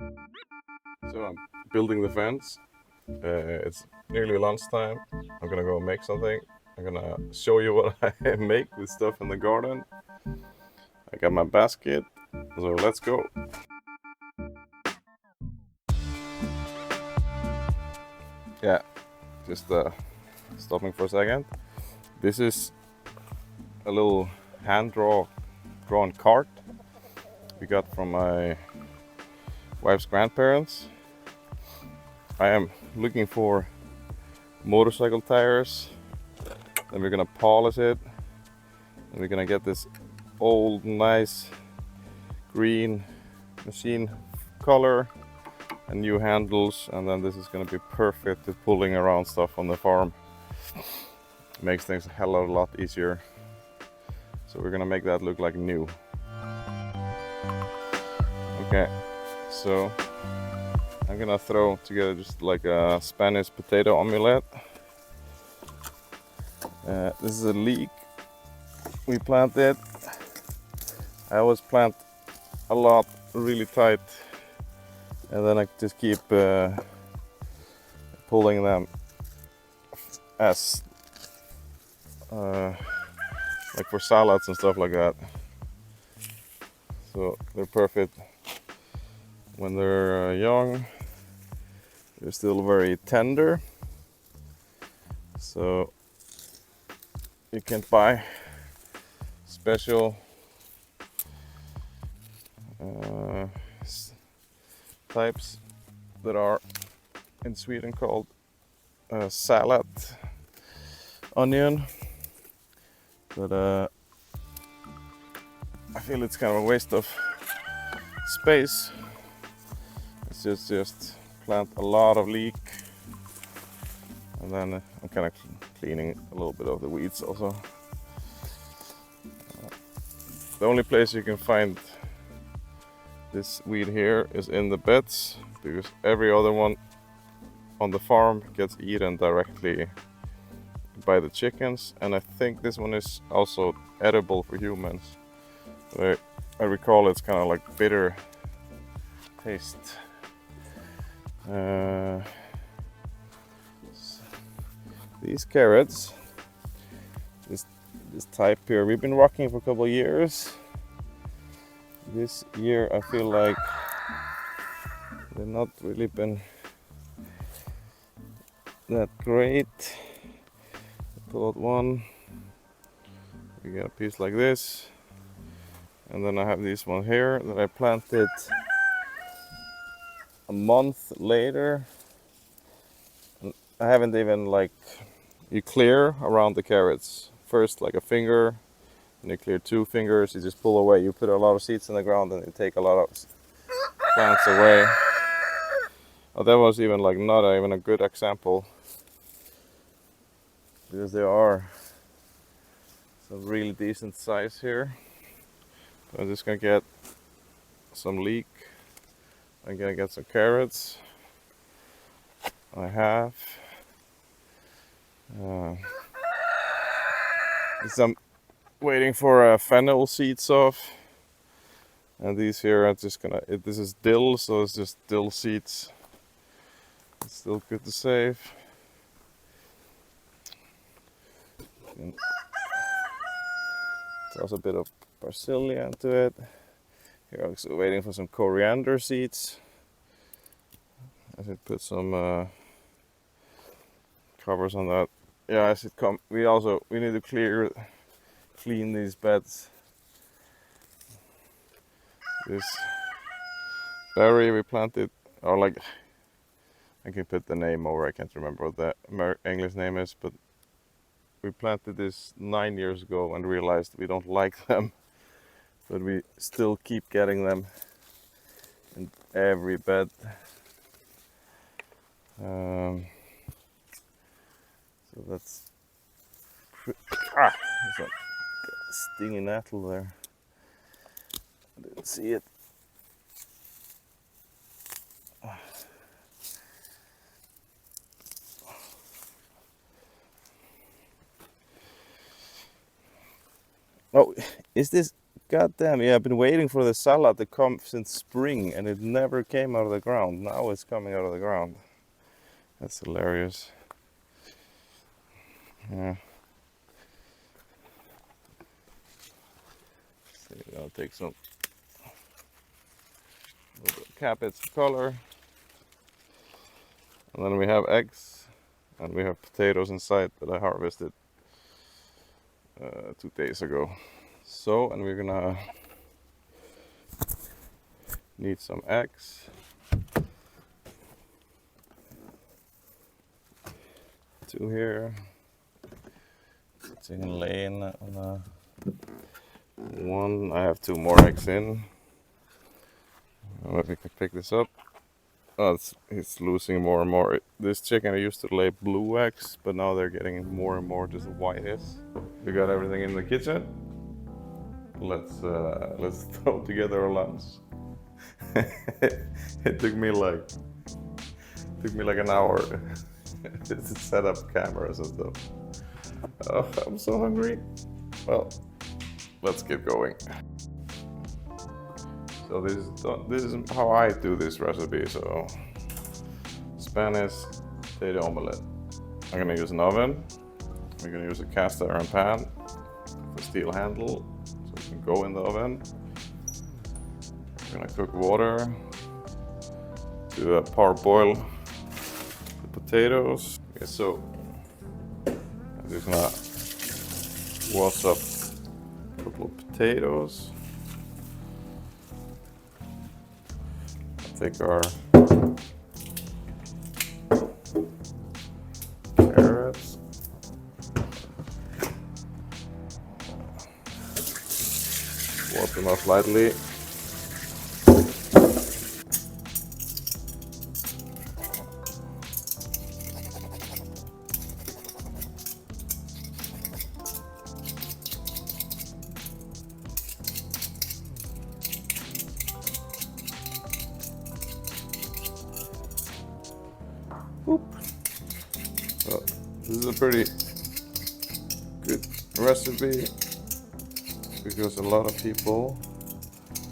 So I'm building the fence. It's nearly lunchtime. I'm gonna go make something. I'm gonna show you what I make with stuff in the garden. I got my basket, so let's go. Yeah, just stopping for a second. This is a little drawn cart we got from my wife's grandparents. I am looking for motorcycle tires. Then we're gonna polish it, and we're gonna get this old nice green machine color and new handles, and then this is gonna be perfect for pulling around stuff on the farm. Makes things a hell of a lot easier. So we're gonna make that look like new. Okay, so I'm gonna throw together just like a Spanish potato omelette. This is a leek we planted. I always plant a lot really tight, and then I just keep pulling them as like for salads and stuff like that. So they're perfect when they're young. They're still very tender, so you can buy special types that are in Sweden called salad onion, but I feel it's kind of a waste of space. It's just plant a lot of leek, and then I'm kind of cleaning a little bit of the weeds also. The only place you can find this weed here is in the beds, because every other one on the farm gets eaten directly by the chickens, and I think this one is also edible for humans. I recall it's kind of like bitter taste. These carrots, this type here, we've been rocking for a couple of years. This year I feel like they've not really been that great. I pull out one, we get a piece like this, and then I have this one here that I planted a month later. I haven't even you clear around the carrots first like a finger, and you clear 2 fingers, you just pull away. You put a lot of seeds in the ground and you take a lot of plants away. Oh, that was even not even a good example, because there are some really decent size here. So I'm just gonna get some leek. I'm gonna get some carrots. I have I'm waiting for fennel seeds off, and these here are just gonna. This is dill, so it's just dill seeds. It's still good to save. And toss a bit of parsley into it. Here I'm also waiting for some coriander seeds. I should put some covers on that. Yeah, I should come. We need to clean these beds. This berry we planted, or I can put the name over. I can't remember what the English name is, but we planted this 9 years ago and realized we don't like them, but we still keep getting them in every bed. So that's there's a stinging nettle there. I didn't see it. Oh, is this God damn, yeah, I've been waiting for the salad to come since spring and it never came out of the ground. Now it's coming out of the ground. That's hilarious. Yeah. So I'll take some little bit of cabbage color. And then we have eggs and we have potatoes inside that I harvested 2 days ago. So, and we're gonna need some eggs. 2 here. It's in lane on one. I have 2 more eggs in. Maybe we can pick this up. Oh, it's losing more and more. This chicken used to lay blue eggs, but now they're getting more and more just whitish. We got everything in the kitchen. Let's throw together our lunch. It took me like an hour to set up cameras and stuff. Oh, I'm so hungry. Well, let's get going. So this is how I do this recipe. So Spanish potato omelette. I'm gonna use an oven. We're gonna use a cast iron pan with a steel handle, so it can go in the oven. We're gonna cook water to parboil the potatoes. Okay, so I'm just gonna wash up a couple of potatoes. Take our carrots. Wash them up lightly. Oop. So this is a pretty good recipe because a lot of people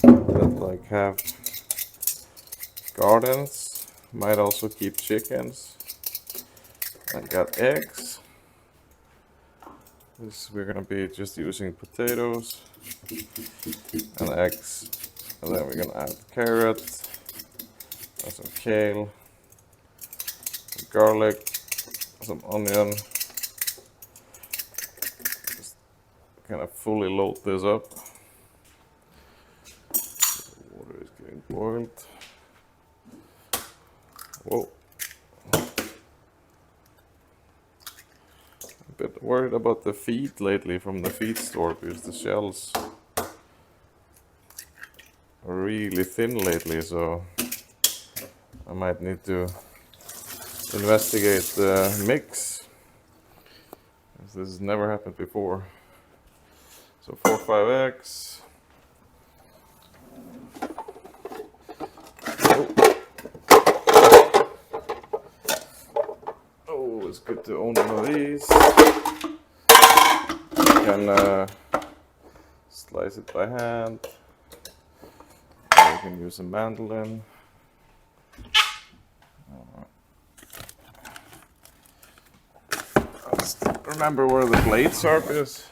that like have gardens might also keep chickens and got eggs. We're gonna be just using potatoes and eggs, and then we're gonna add carrots and some kale, some garlic, some onion. Just kind of fully load this up. The water is getting boiled. Whoa. A bit worried about the feet lately from the feed store because the shells are really thin lately, so I might need to investigate the mix. This has never happened before. So 4 or 5 eggs. Oh, it's good to own one of these. You can slice it by hand. Or you can use a mandolin. Remember where the blade sharp is.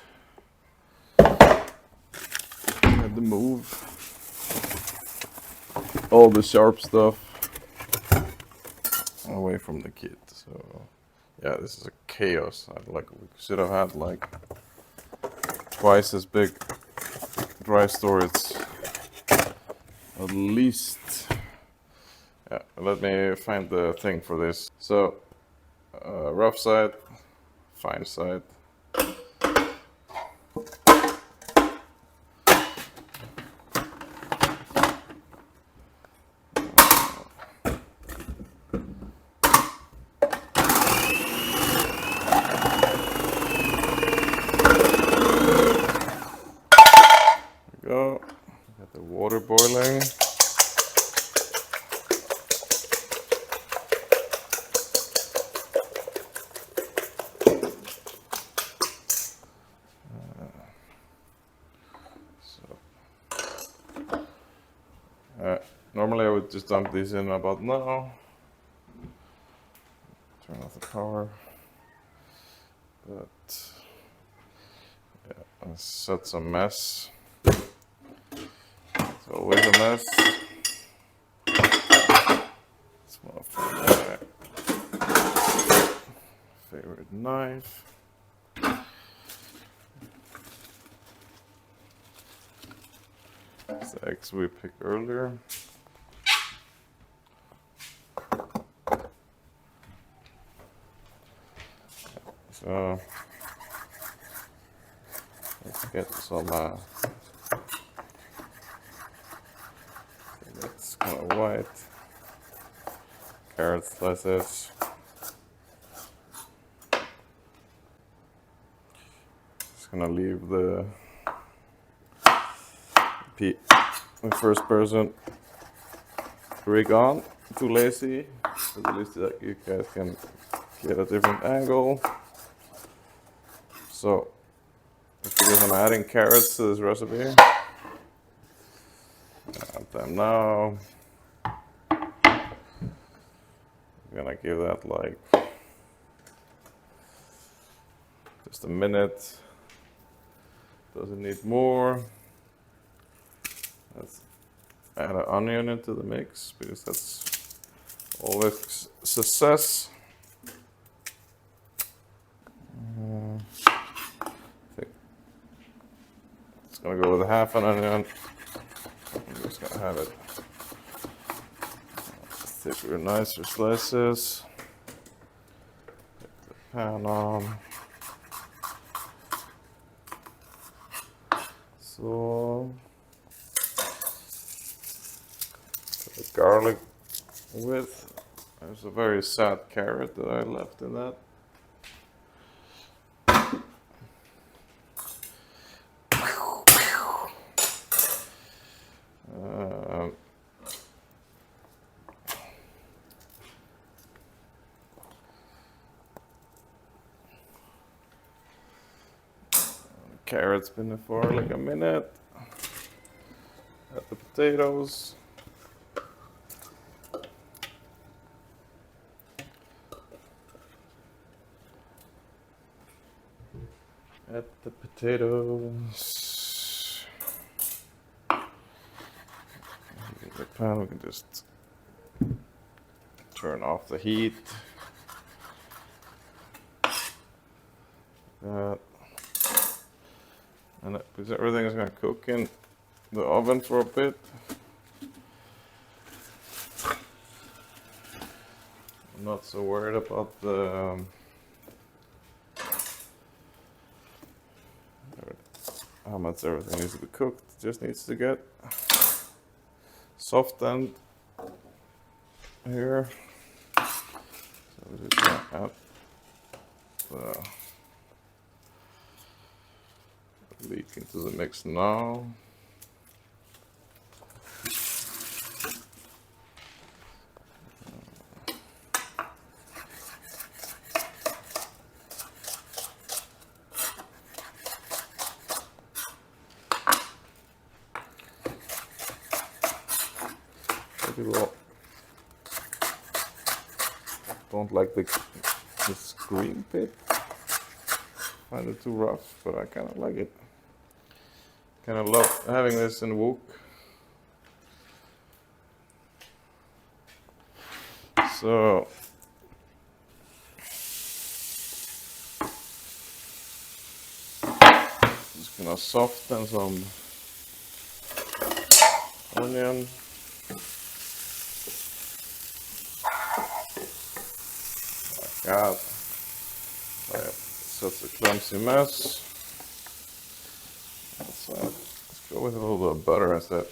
I had to move all the sharp stuff away from the kit. So yeah, this is a chaos. We should have had like twice as big dry storage at least. Yeah, let me find the thing for this. So rough side, fine side. Go. Got the water boiling. Normally I would just dump these in about now. Turn off the power. But yeah, let's set some mess. It's always a mess. It's my favorite knife. It's the eggs we picked earlier. So let's get some. That's kind of white. Carrot slices. Just gonna leave the first person rig on. Too lazy, but at least that you guys can get a different angle. So, because I'm adding carrots to this recipe, add them now. I'm gonna give that like just a minute. Doesn't need more. Let's add an onion into the mix because that's always success. I think it's gonna go with half an onion. I'm just gonna have it thicker, nicer slices. Put the pan on. So the garlic with. There's a very sad carrot that I left in that. Carrots been there for like a minute. Add the potatoes. Add the potatoes. In the pan, we can just turn off the heat. That. And because everything is going to cook in the oven for a bit. I'm not so worried about the how much everything needs to be cooked. It just needs to get softened here. So we're just going to add the leek into the mix now. People don't like this green bit. Find it too rough, but I kind of like it. Kind of love having this in wok. So just gonna soften some onion. God, such a clumsy mess. Let's go with a little bit of butter instead.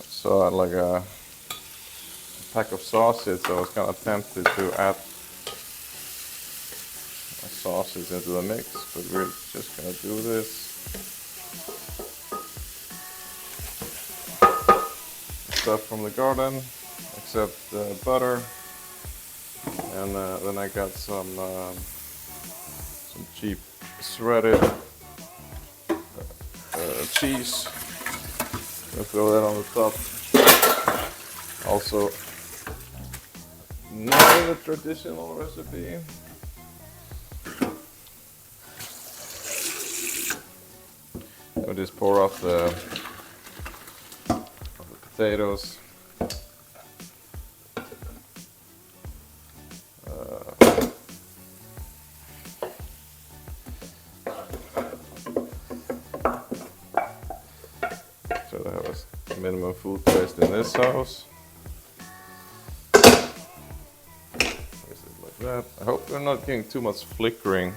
So I had like a pack of sausage, so I was kind of tempted to add a sausage into the mix, but we're just gonna do this. Stuff from the garden. except butter, and then I got some cheap shredded cheese. I'll throw that on the top. Also, not a traditional recipe. I'll just pour off the potatoes. Try to have a minimum food waste in this house. Like that. I hope they're not getting too much flickering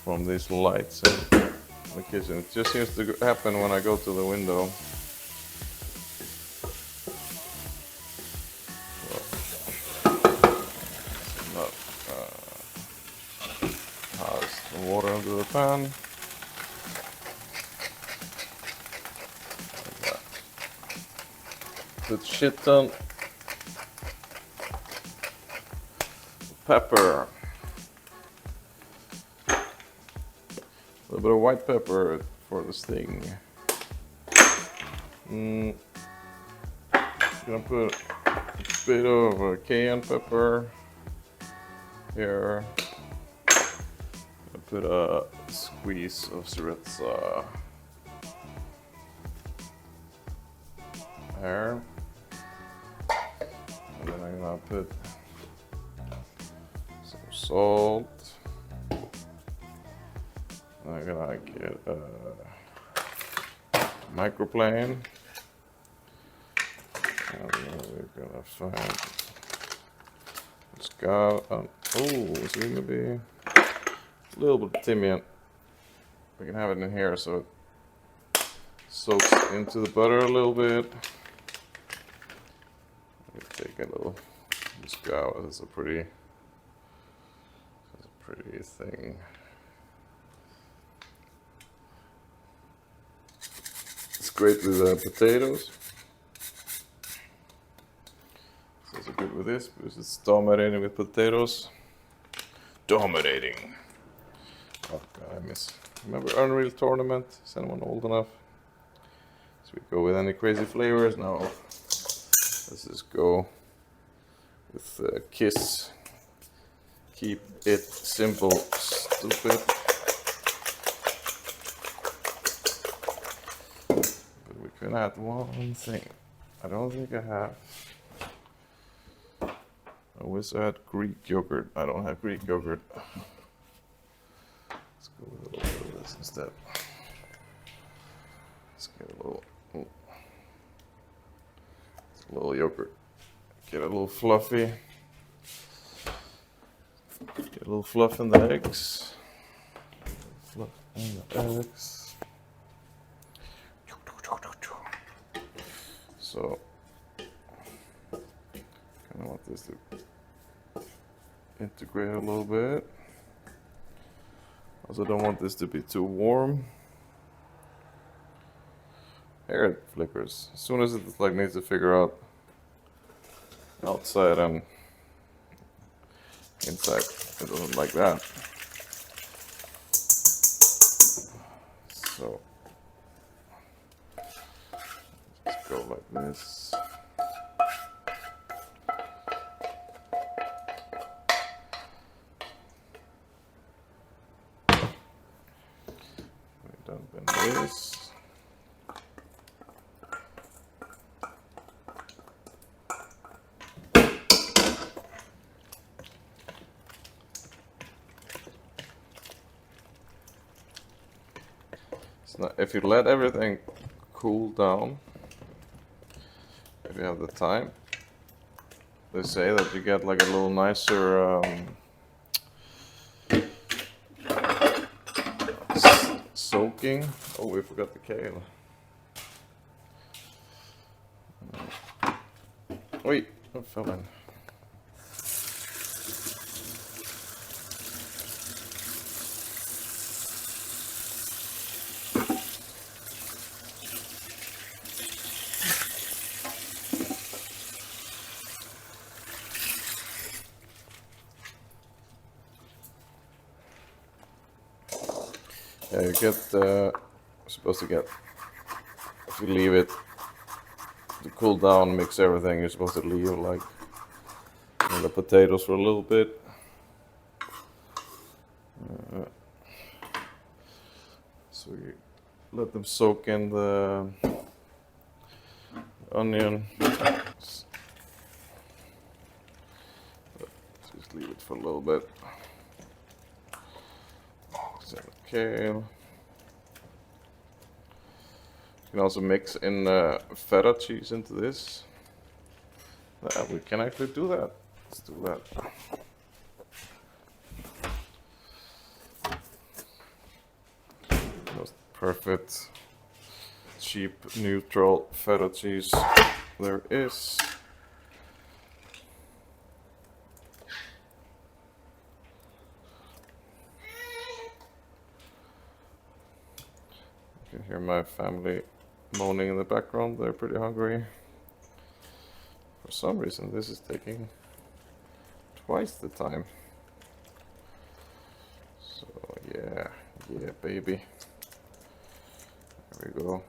from these lights in the kitchen. It just seems to happen when I go to the window. Some water into the pan. Like that. Put shit ton pepper. A little bit of white pepper for the sting. Gonna put a bit of cayenne pepper here. Gonna put a squeeze of sriracha here. And then I'm gonna put some salt. I'm gonna get a microplane. And we're gonna find scallop. Oh, it's gonna be a little bit of thymian. We can have it in here so it soaks into the butter a little bit. Take a little scallop. It's a pretty thing. It's great with potatoes. It's also good with this because it's dominating with potatoes. Dominating. Oh god, I miss. Remember Unreal Tournament? Is anyone old enough? So we go with any crazy flavors? No. Let's just go with Kiss. Keep it simple, stupid. But we can add one thing. I don't think I have. I wish I had Greek yogurt. I don't have Greek yogurt. Let's go with a little bit of this instead. Let's get a little yogurt. Get a little fluffy. Get a little fluff in the eggs. Fluff in the eggs. So, kind of want this to integrate a little bit. Also, don't want this to be too warm. Here it flickers. As soon as it like needs to figure out outside and inside, it doesn't like that. So just go like this. We dump in this. Now, if you let everything cool down, if you have the time, they say that you get like a little nicer soaking. Oh, we forgot the kale. Wait, it fell in. Yeah, you get supposed to get, if you leave it to cool down, mix everything, you're supposed to leave like the potatoes for a little bit. So you let them soak in the onion. Just leave it for a little bit. Some kale. You can also mix in feta cheese into this. We can actually do that. Let's do that. Most perfect, cheap, neutral feta cheese there is. You can hear my family moaning in the background. They're pretty hungry. For some reason, this is taking twice the time. So yeah, baby. There we go.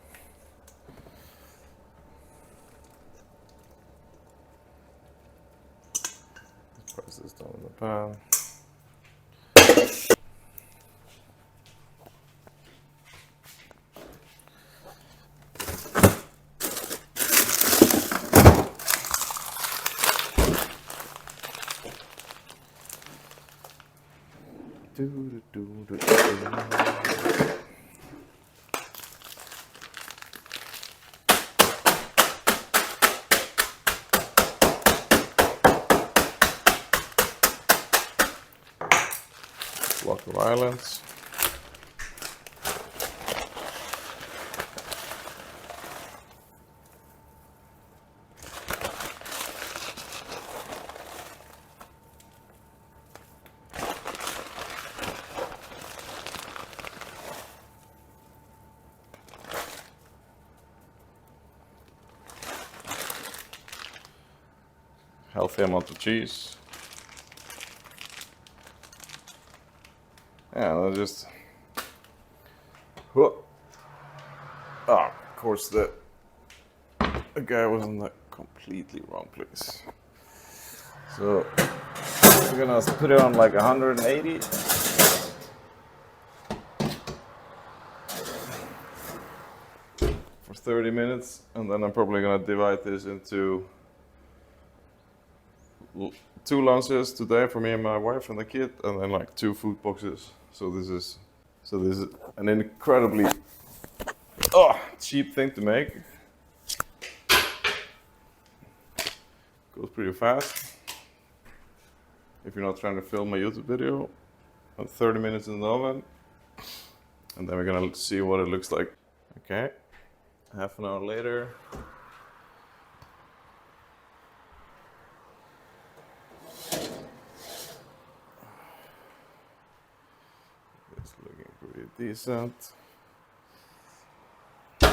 Let's press this down in the pan. Block of violence. Healthy amount of cheese. Yeah, I'll just. Whoa. Oh, of course, the guy was in the completely wrong place. So we're gonna put it on like 180. For 30 minutes, and then I'm probably gonna divide this into 2 lunches today for me and my wife and the kid, and then like 2 food boxes. So this is an incredibly cheap thing to make. Goes pretty fast. If you're not trying to film a YouTube video, 30 minutes in the oven, and then we're gonna see what it looks like. Okay, half an hour later. It's looking pretty decent. We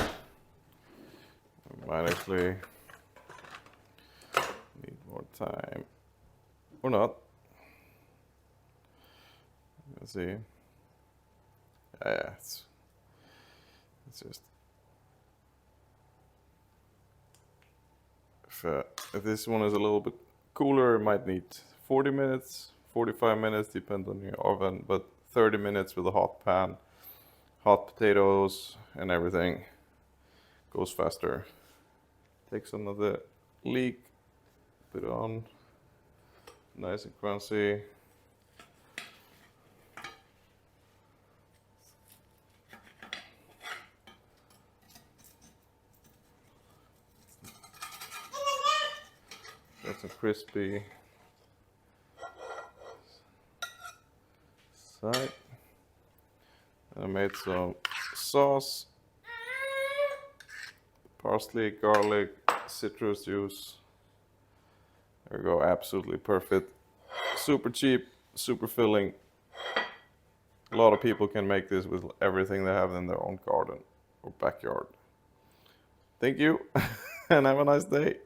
might actually need more time, or not. Let's see. Yeah, it's just if this one is a little bit cooler, it might need 40 minutes, 45 minutes, depend on your oven, but 30 minutes with a hot pan, hot potatoes and everything goes faster. Take some of the leek, put it on, nice and crunchy. Got some crispy side. And I made some sauce, parsley, garlic, citrus juice. There we go, absolutely perfect. Super cheap, super filling. A lot of people can make this with everything they have in their own garden or backyard. Thank you and have a nice day.